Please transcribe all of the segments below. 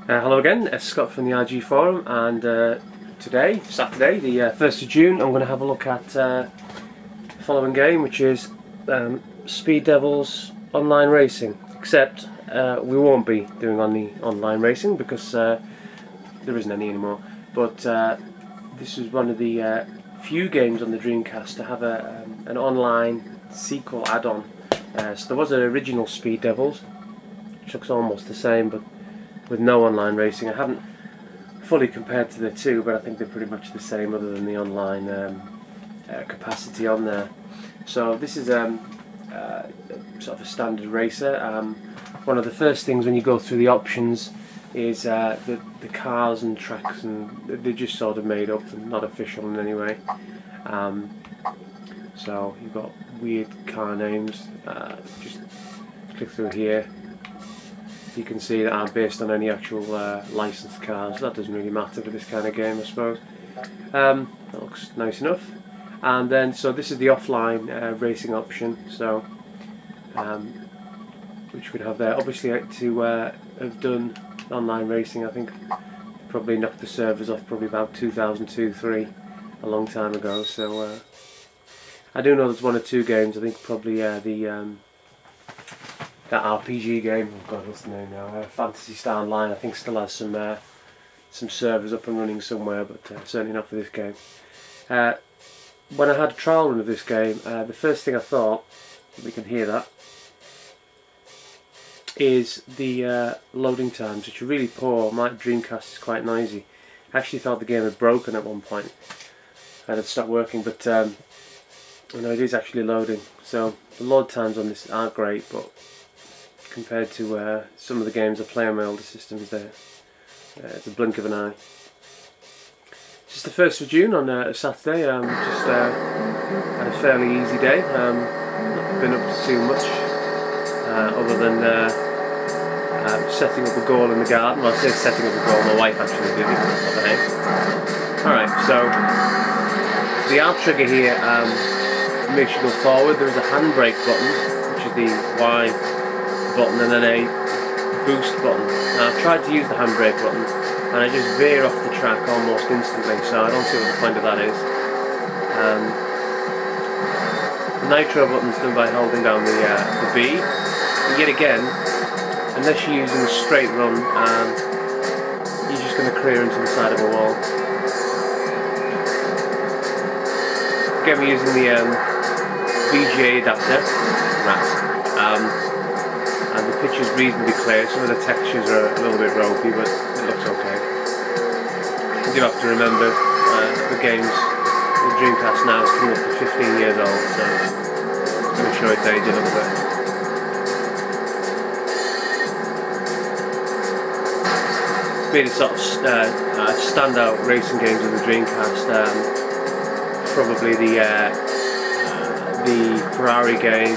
Hello again, it's Scott from the RG Forum, and today, Saturday, the 1st of June, I'm going to have a look at the following game, which is Speed Devils Online Racing. Except we won't be doing online racing because there isn't any anymore. But this is one of the few games on the Dreamcast to have an online sequel add-on. So there was an original Speed Devils, which looks almost the same, but with no online racing. I haven't fully compared to the two, but I think they're pretty much the same other than the online capacity on there. So this is sort of a standard racer. One of the first things when you go through the options is the cars and tracks, and they're just sort of made up and not official in any way. So you've got weird car names. Just click through here. You can see that aren't based on any actual licensed cars. That doesn't really matter for this kind of game, I suppose. That looks nice enough. And then, so this is the offline racing option. So, which we have there. Obviously, to have done online racing, I think probably knocked the servers off probably about 2002-03, a long time ago. So, I do know there's one or two games. I think probably that RPG game, oh god, what's the name now? Fantasy Star Online, I think still has some servers up and running somewhere, but certainly not for this game. When I had a trial run of this game, the first thing I thought, we can hear that, is the loading times, which are really poor. My Dreamcast is quite noisy. I actually thought the game had broken at one point and had stopped working, but no, it is actually loading. So the load times on this aren't great, but compared to some of the games I play on my older systems, it's a blink of an eye. Just the 1st of June on a Saturday. Just had a fairly easy day. Not been up to too much other than setting up a goal in the garden. Well, I say setting up a goal, my wife actually did it. What the heck? Alright, so the R trigger here makes you go forward. There is a handbrake button, which is the Y button, and then a boost button. Now, I've tried to use the handbrake button and I just veer off the track almost instantly, so I don't see what the point of that is. The nitro button is done by holding down the B, and yet again, unless you're using a straight run, you're just going to career into the side of a wall. Again, we're using the VGA adapter, and the picture's reasonably clear. Some of the textures are a little bit ropey, but it looks okay. You do have to remember the Dreamcast now is coming up to 15 years old, so I'm sure it's aged a little bit. Been a sort of standout racing games on the Dreamcast. Probably the Ferrari game.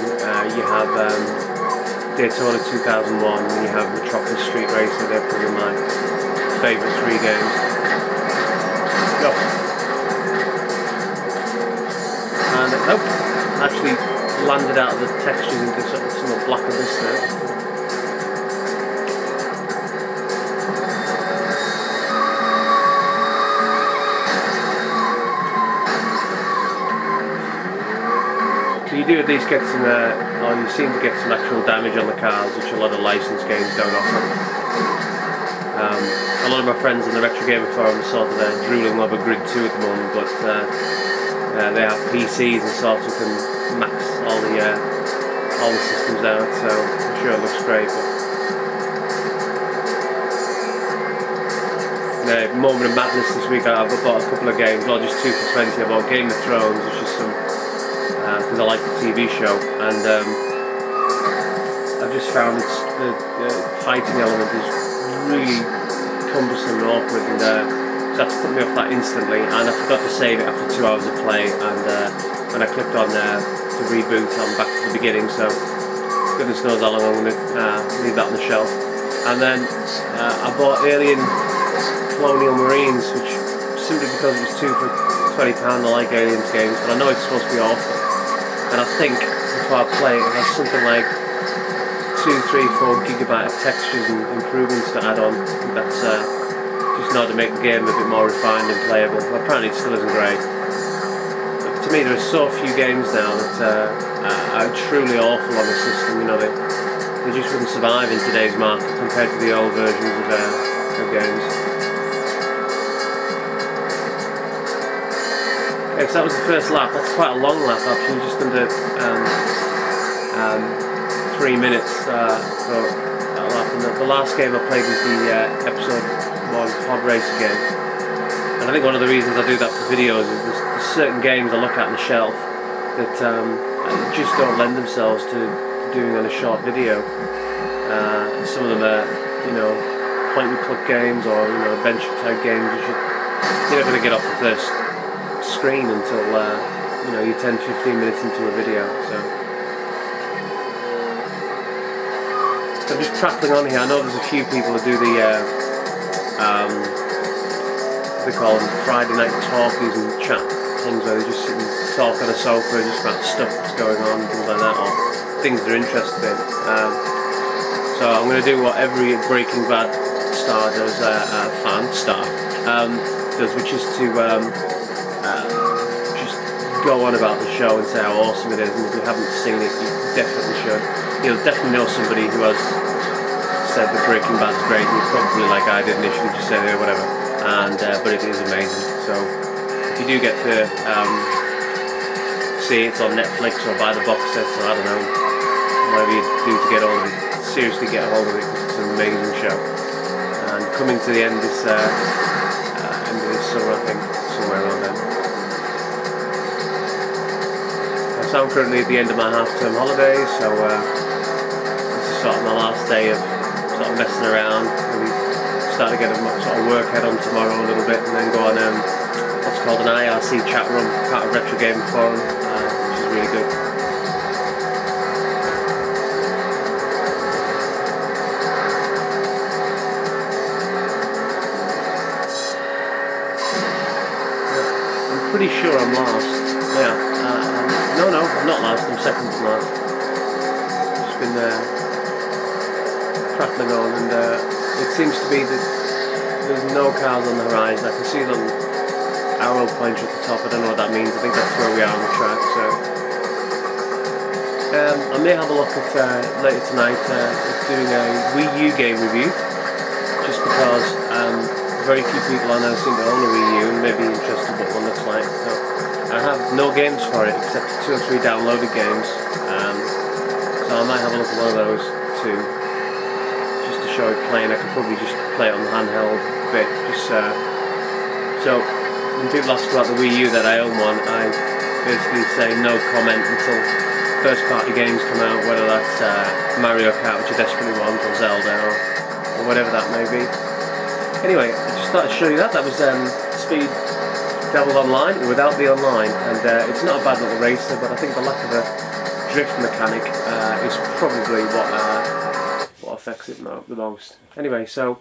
You have Daytona 2001, and you have Metropolis Street Racer. They're probably my favourite three games. Go. And actually landed out of the textures into some black abyss there. So you do at least get some, or you seem to get some actual damage on the cars, which a lot of licensed games don't offer. A lot of my friends in the Retro Gamer Forum are sort of drooling over Grid 2 at the moment, but they have PCs and sort of can max all the systems out, so I'm sure it looks great. But moment of madness this week, I've bought a couple of games, well just 2 for 20. I bought Game of Thrones, which is some because I like the TV show, and I've just found the fighting element is really cumbersome and awkward, and so that's put me off that instantly, and I forgot to save it after 2 hours of play, and when I clicked on to reboot, I'm back to the beginning, so goodness knows how long I'm going to leave that on the shelf. And then I bought Alien Colonial Marines, which simply because it was 2 for £20, I like Aliens games, but I know it's supposed to be awful. And I think, before I play it, has something like 2, 3, 4 gigabyte of textures and improvements to add on. I think that's just in order to make the game a bit more refined and playable. Well, apparently it still isn't great. But to me, there are so few games now that are truly awful on the system. You know, they just wouldn't survive in today's market compared to the old versions of games. Okay, so that was the first lap. That's quite a long lap actually, just under 3 minutes for that lap. And the last game I played was the episode 1 pod racer game. And I think one of the reasons I do that for videos is there's certain games I look at on the shelf that just don't lend themselves to doing on a short video. Some of them are, you know, point and click games or, you know, adventure type games. You're not going to get off the first screen until you know, you're 10-15 minutes into a video. So I'm just prattling on here. I know there's a few people who do the they call them Friday night talkies and chat things where they just sit and talk on a sofa just about stuff that's going on and things like that, or things they're interested in. So I'm going to do what every Breaking Bad star does, does, which is to just go on about the show and say how awesome it is, and if you haven't seen it, you definitely should. You'll definitely know somebody who has said that Breaking Bad's great, and you probably, like I did initially, just said it or whatever, and but it is amazing. So if you do get to see it on Netflix or buy the box sets, or I don't know, whatever you do to get hold of it, seriously get a hold of it, because it's an amazing show. And coming to the end of this summer, I think, somewhere around then. So I'm currently at the end of my half-term holidays, so this is sort of my last day of sort of messing around. Maybe start to get a sort of work head on tomorrow a little bit, and then go on what's called an IRC chat room, part of Retro Gaming Forum, which is really good. I'm pretty sure I'm last. Yeah. No, I'm not last. I'm second to last. Just been prattling on, and it seems to be that there's no cars on the horizon. I can see the arrow pointer at the top. I don't know what that means. I think that's where we are on the track. So I may have a look at later tonight doing a Wii U game review, just because very few people I know seem to own a Wii U and may be interested in what one looks like. So I have no games for it except 2 or 3 downloaded games, so I might have a look at one of those too, just to show it playing. I could probably just play it on the handheld a bit, just so when people ask about the Wii U that I own one, I basically say no comment until first party games come out, whether that's Mario Kart, which I desperately want, or Zelda, or whatever that may be. Anyway, I just thought I'd show you that. That was Speed Devils Online, without the online, and it's not a bad little racer, but I think the lack of a drift mechanic is probably what affects it the most. Anyway, so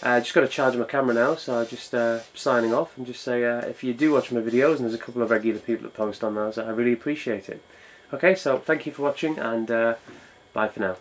I just got to charge my camera now, so I'm just signing off, and just say if you do watch my videos, and there's a couple of regular people that post on those, I really appreciate it. Okay, so thank you for watching, and bye for now.